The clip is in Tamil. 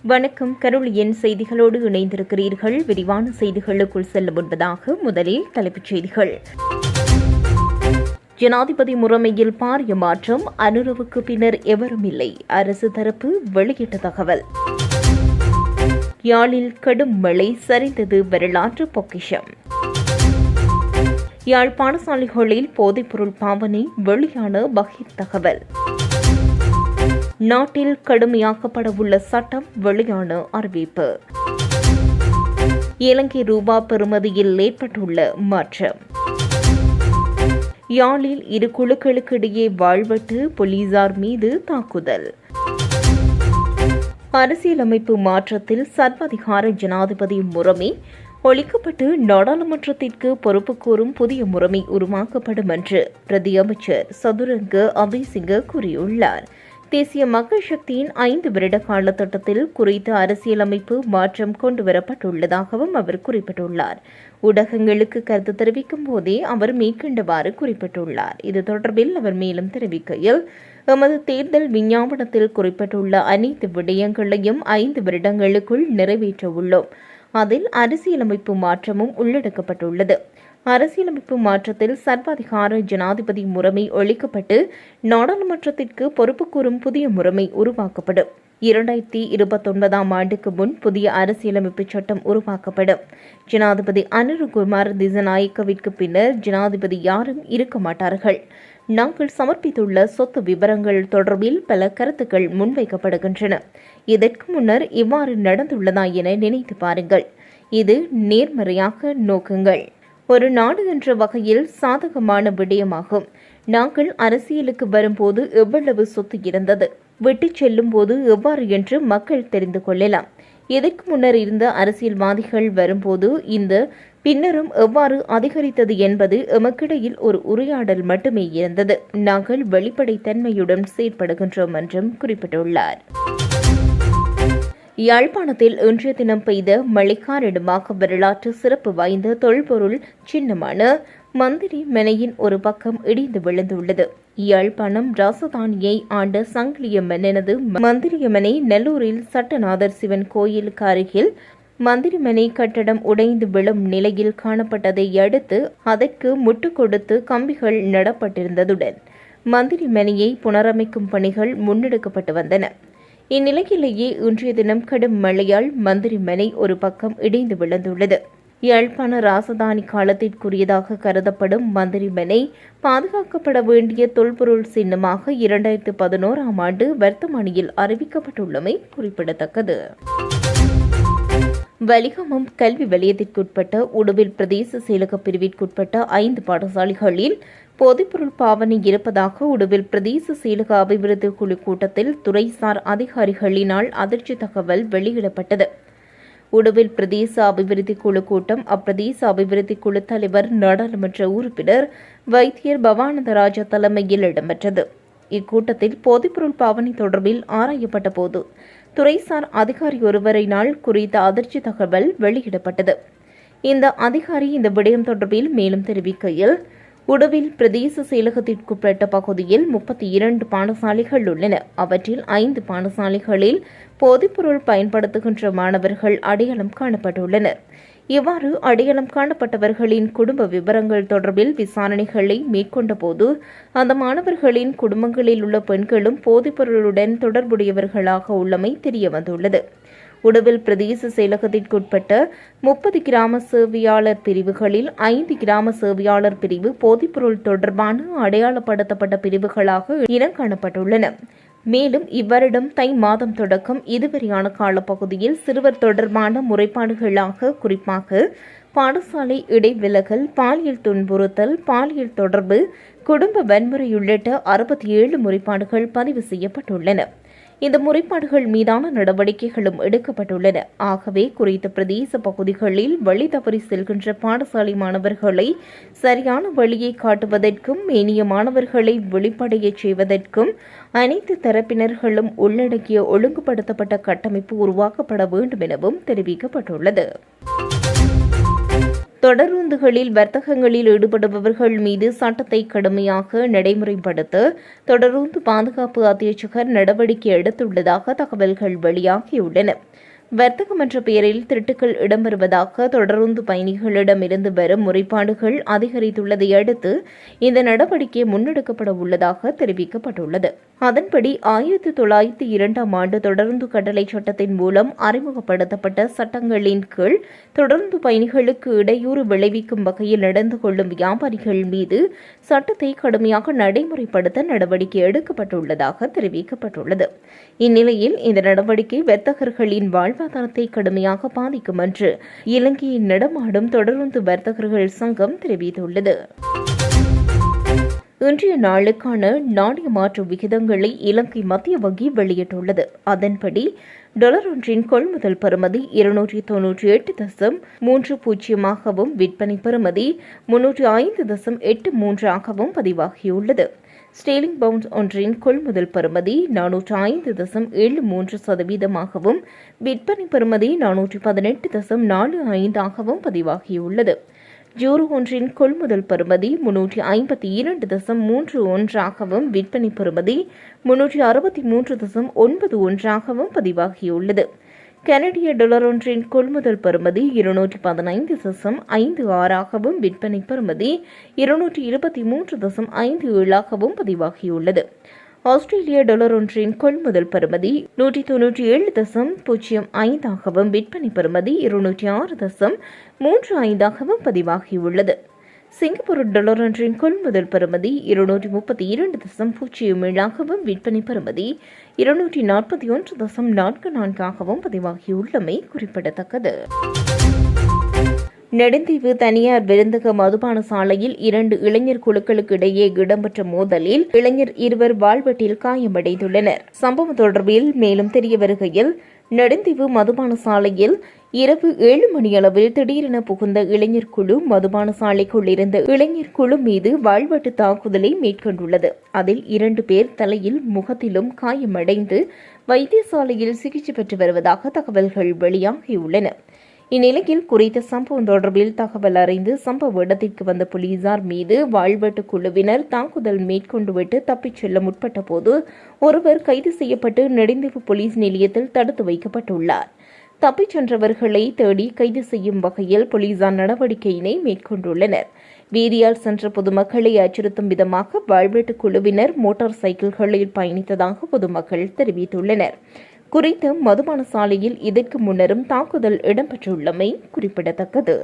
வணக்கம். கருளியின் செய்திகளோடு இணைந்திருக்கிறீர்கள். விரிவான செய்திகளுக்குள் செல்ல முன்பதாக முதலில் தலைப்புச் செய்திகள். ஜனாதிபதி முறைமையில் பாரிய மாற்றம், அனுரவுக்கு பின்னர் எவரும் இல்லை, அரசு தரப்பு வெளியிட்ட தகவல். யாழில் கடும் மழை, சரிந்தது வரலாற்று பொக்கிஷம். யாழ் பாடசாலைகளில் போதைப்பொருள் பாவனை, வெளியான பகீர் தகவல். நாட்டில் கடுமையாக்கப்படவுள்ள சட்டம், வெளியான அறிவிப்பு. இலங்கை ரூபா பெறுமதியில் ஏற்பட்டுள்ள மாற்றம். யாழில் இரு குழுக்களுக்கிடையே வாழ்வெட்டு, போலீசார் மீது தாக்குதல். அரசியலமைப்பு மாற்றத்தில் சர்வாதிகார ஜனாதிபதி முறைமை ஒழிக்கப்பட்டு நாடாளுமன்றத்திற்கு பொறுப்பு கூறும் புதிய முறைமை உருவாக்கப்படும் என்று பிரதி அமைச்சர் சதுரங்க அபேசிங்க கூறியுள்ளார். தேசிய மக்கள் சக்தியின் 5 வருட கால திட்டத்தில் குறித்த அரசியலமைப்பு மாற்றம் கொண்டுவரப்பட்டுள்ளதாகவும் அவர் குறிப்பிட்டுள்ளார். ஊடகங்களுக்கு கருத்து தெரிவிக்கும் போதே அவர் மேற்கண்டவாறு குறிப்பிட்டுள்ளார். இது தொடர்பில் அவர் மேலும் தெரிவிக்கையில், எமது தேர்தல் விஞ்ஞாபனத்தில் குறிப்பிட்டுள்ள அனைத்து விடயங்களையும் 5 வருடங்களுக்குள் நிறைவேற்ற உள்ளோம். அதில் அரசியலமைப்பு மாற்றமும் உள்ளடக்கப்பட்டுள்ளது. அரசியலமைப்பு மாற்றத்தில் சர்வாதிகார ஜனாதிபதி முறைமை ஒழிக்கப்பட்டு நாடாளுமன்றத்திற்கு பொறுப்பு கூறும் புதிய முறைமை உருவாக்கப்படும். 2029 ஆண்டுக்கு முன் புதிய அரசியலமைப்பு சட்டம் உருவாக்கப்படும். ஜனாதிபதி அனுரகுமார் திசாநாயக்கவிற்கு பின்னர் ஜனாதிபதி யாரும் இருக்க மாட்டார்கள். நாங்கள் சமர்ப்பித்துள்ள சொத்து விவரங்கள் தொடர்பில் பல கருத்துக்கள் முன்வைக்கப்படுகின்றன. இதற்கு முன்னர் இவ்வாறு நடந்துள்ளதா என நினைத்து பாருங்கள். இது நேர்மறையாக நோக்குங்கள். ஒரு நாடு என்ற வகையில் சாதகமான விடயமாகும். நாங்கள் அரசியலுக்கு வரும்போது எவ்வளவு சொத்து இருந்தது, விட்டுச் செல்லும் போது எவ்வாறு என்று மக்கள் தெரிந்து கொள்ளலாம். இதற்கு முன்னர் இருந்த அரசியல்வாதிகள் வரும்போது இந்த பின்னரும் எவ்வாறு அதிகரித்தது என்பது எமக்கிடையில் ஒரு உரையாடல் மட்டுமே இருந்தது. நாங்கள் வெளிப்படைத்தன்மையுடன் செயற்படுகின்றோம் என்றும் குறிப்பிட்டுள்ளார். யாழ்ப்பாணத்தில் இன்றைய தினம் பெய்த மழை காரணமாக வரலாற்று சிறப்பு வாய்ந்த தொல்பொருள் சின்னமான மந்திரி மனையின் ஒரு பக்கம் இடிந்து விழுந்துள்ளது. யாழ்ப்பாணம் ராசதானியை ஆண்ட சங்கிலிய மன்னனது மந்திரியமனை நெல்லூரில் சட்டநாதர் சிவன் கோயிலுக்கு அருகில் மந்திரிமனை கட்டடம் உடைந்து விழும் நிலையில் காணப்பட்டதை அடுத்து அதற்கு முட்டு கொடுத்து கம்பிகள் நடப்பட்டிருந்ததுடன் மந்திரிமனையை புனரமைக்கும் பணிகள் முன்னெடுக்கப்பட்டு வந்தன. இந்நிலையிலேயே இன்றைய தினம் கடும் மழையால் மந்திரிமனை ஒரு பக்கம் இடிந்து விழுந்துள்ளது. யாழ்ப்பாண ராசதானி காலத்திற்குரியதாக கருதப்படும் மந்திரிமனை பாதுகாக்கப்பட வேண்டிய தொல்பொருள் சின்னமாக 2011 ஆண்டு வர்த்தமானியில் அறிவிக்கப்பட்டுள்ளமை குறிப்பிடத்தக்கது. வலிகாமம் கல்வி வலயத்திற்குட்பட்ட உடுவில் பிரதேச செயலக பிரிவிற்குட்பட்ட 5 பாடசாலைகளில் போதைப்பொருள் பாவனை இருப்பதாக உடுவில் பிரதேச செயலக அபிவிருத்தி குழு கூட்டத்தில் துறைசார் அதிகாரிகளினால் அதிர்ச்சி தகவல் வெளியிடப்பட்டது. உடுவில் பிரதேச அபிவிருத்தி குழு கூட்டம் அப்பிரதேச அபிவிருத்தி குழு தலைவர், நாடாளுமன்ற உறுப்பினர் வைத்தியர் பவானந்தராஜா தலைமையில் இடம்பெற்றது. இக்கூட்டத்தில் போதைப்பொருள் பாவனை தொடர்பில் ஆராயப்பட்ட போது துறைசார் அதிகாரி ஒருவரினால் குறித்த அதிர்ச்சி தகவல் வெளியிடப்பட்டது. இந்த அதிகாரி இந்த விடயம் தொடர்பில் மேலும் தெரிவிக்கையில், உடுவில் பிரதேச செயலகத்திற்குட்பட்ட பகுதியில் 32 பாடசாலைகள் உள்ளன. அவற்றில் 5 பாடசாலைகளில் போதைப்பொருள் பயன்படுத்துகின்ற மாணவர்கள் அடையாளம் காணப்பட்டுள்ளனர். இவ்வாறு அடையாளம் காணப்பட்டவர்களின் குடும்ப விவரங்கள் தொடர்பில் விசாரணைகளை மேற்கொண்ட போது அந்த மாணவர்களின் குடும்பங்களில் உள்ள பெண்களும் போதைப்பொருளுடன் தொடர்புடையவர்களாக உள்ளமை தெரியவந்துள்ளது. உடுவில் பிரதேச செயலகத்திற்குட்பட்ட 30 கிராம சேவையாளர் பிரிவுகளில் 5 கிராம சேவையாளர் பிரிவு போதைப்பொருள் தொடர்பான அடையாளப்படுத்தப்பட்ட பிரிவுகளாக இனங்காணப்பட்டுள்ளன. மேலும் இவ்வருடம் தை மாதம் தொடக்கம் இதுவரையான காலப்பகுதியில் சிறுவர் தொடர்பான முறைப்பாடுகளாக குறிப்பாக பாடசாலை இடைவிலகல், பாலியல் துன்புறுத்தல், பாலியல் தொடர்பு, குடும்ப வன்முறை உள்ளிட்ட 67 முறைப்பாடுகள் பதிவு செய்யப்பட்டுள்ளன. இந்த முறைப்பாடுகள் மீதான நடவடிக்கைகளும் எடுக்கப்பட்டுள்ளன. ஆகவே குறித்த பிரதேச பகுதிகளில் வழி தவறி செல்கின்ற பாடசாலை மாணவர்களை சரியான வழியை காட்டுவதற்கும் ஏனைய மாணவர்களை வெளிப்படைய செய்வதற்கும் அனைத்து தரப்பினர்களும் உள்ளடக்கிய ஒழுங்குபடுத்தப்பட்ட கட்டமைப்பு உருவாக்கப்பட வேண்டும் எனவும் தெரிவிக்கப்பட்டுள்ளது. தொடருந்துகளில் வர்த்தகங்களில் ஈடுபடுபவர்கள் மீது சட்டத்தை கடுமையாக நடைமுறைப்படுத்த தொடருந்து பாதுகாப்பு அத்தியட்சகர் நடவடிக்கை எடுத்துள்ளதாக தகவல்கள் வெளியாகியுள்ளன. வர்த்தகம் என்ற பெயரில் திருட்டுக்கள் இடம்பெறுவதாக தொடருந்து பயணிகளிடமிருந்து வரும் முறைப்பாடுகள் அதிகரித்துள்ளதை அடுத்து இந்த நடவடிக்கை முன்னெடுக்கப்பட உள்ளதாக தெரிவிக்கப்பட்டுள்ளது. அதன்படி 1902ஆம் ஆண்டு தொடருந்து கட்டளை சட்டத்தின் மூலம் அறிமுகப்படுத்தப்பட்ட சட்டங்களின் கீழ் தொடருந்து பயணிகளுக்கு இடையூறு விளைவிக்கும் வகையில் நடந்து கொள்ளும் வியாபாரிகள் மீது சட்டத்தை கடுமையாக நடைமுறைப்படுத்த நடவடிக்கை எடுக்கப்பட்டுள்ளதாக தெரிவிக்கப்பட்டுள்ளது. இந்நிலையில் இந்த நடவடிக்கை வர்த்தகர்களின் வாழ்வாதாரத்தை கடுமையாக பாதிக்கும் என்று இலங்கையின் நடமாடும் தொடருந்து வர்த்தகர்கள் சங்கம் தெரிவித்துள்ளது. இன்றைய நாளுக்கான நாணய மாற்று விகிதங்களை இலங்கை மத்திய வங்கி வெளியிட்டுள்ளது. அதன்படி டாலர் ஒன்றின் கொள்முதல் பெறுமதி 298.30 விற்பனை பெறுமதி 305.83 பதிவாகியுள்ளது. ஸ்டேலிங் பவுண்ட் ஒன்றின் கொள்முதல் பெறுமதி 405.73 விற்பனை பெறுமதி 418.45 பதிவாகியுள்ளது. ஜூரோ ஒன்றின் கொள்முதல் பெறுமதி 352.31 விற்பனை பெறுமதி 363.91 பதிவாகியுள்ளது. கனடிய டாலர் ஒன்றின் கொள்முதல் பெறுமதி 215.56 விற்பனை பெறுமதி 223.57 பதிவாகியுள்ளது. ஆஸ்திரேலிய டாலர் ஒன்றின் கொள்முதல் பெறுமதி 197.05 விற்பனை பெறுமதி 206.35 பதிவாகியுள்ளது. சிங்கப்பூர் டாலர் ஒன்றின் கொள்முதல் பெறுமதி 232.07 விற்பனை பெறுமதி 241.44 பதிவாகியுள்ளமை குறிப்பிடத்தக்கது. நெடுந்தீவு தனியார் விருந்தக மதுபான சாலையில் 2 இளைஞர் குழுக்களுக்கு இடையே இடம்பெற்ற மோதலில் இளைஞர் 2 வாள்வெட்டில் காயமடைந்துள்ளனர். சம்பவம் தொடர்பில் மேலும் தெரிய வருகையில் நெடுந்தீவு மதுபான சாலையில் இரவு 7 மணியளவில் திடீரென புகுந்த இளைஞர் குழு மதுபான சாலைக்குள் இருந்த இளைஞர் குழு மீது வாள்வெட்டு தாக்குதலை மேற்கொண்டுள்ளது. அதில் 2 பேர் தலையில் முகத்திலும் காயமடைந்து வைத்தியசாலையில் சிகிச்சை பெற்று வருவதாக தகவல்கள் வெளியாகியுள்ளன. இந்நிலையில் குறித்த சம்பவம் தொடர்பில் தகவல் அறிந்து சம்பவ இடத்திற்கு வந்த போலீசார் மீது வாள்வெட்டு குழுவினர் தாக்குதல் மேற்கொண்டுவிட்டு தப்பிச் செல்ல முற்பட்ட போது ஒருவர் கைது செய்யப்பட்டு நெடுந்தீவு போலீஸ் நிலையத்தில் தடுத்து வைக்கப்பட்டுள்ளார். தப்பிச் சென்றவர்களை தேடி கைது செய்யும் வகையில் போலீசார் நடவடிக்கையினை மேற்கொண்டுள்ளனர். வீதியால் சென்ற பொதுமக்களை அச்சுறுத்தும் விதமாக வாள்வெட்டு குழுவினர் மோட்டார் சைக்கிள்களில் பயணித்ததாக பொதுமக்கள் தெரிவித்துள்ளனர். குறித்த மதுபான சாலையில் இதற்கு முன்னரும் தாக்குதல் இடம்பெற்றுள்ளமை குறிப்பிடத்தக்கது.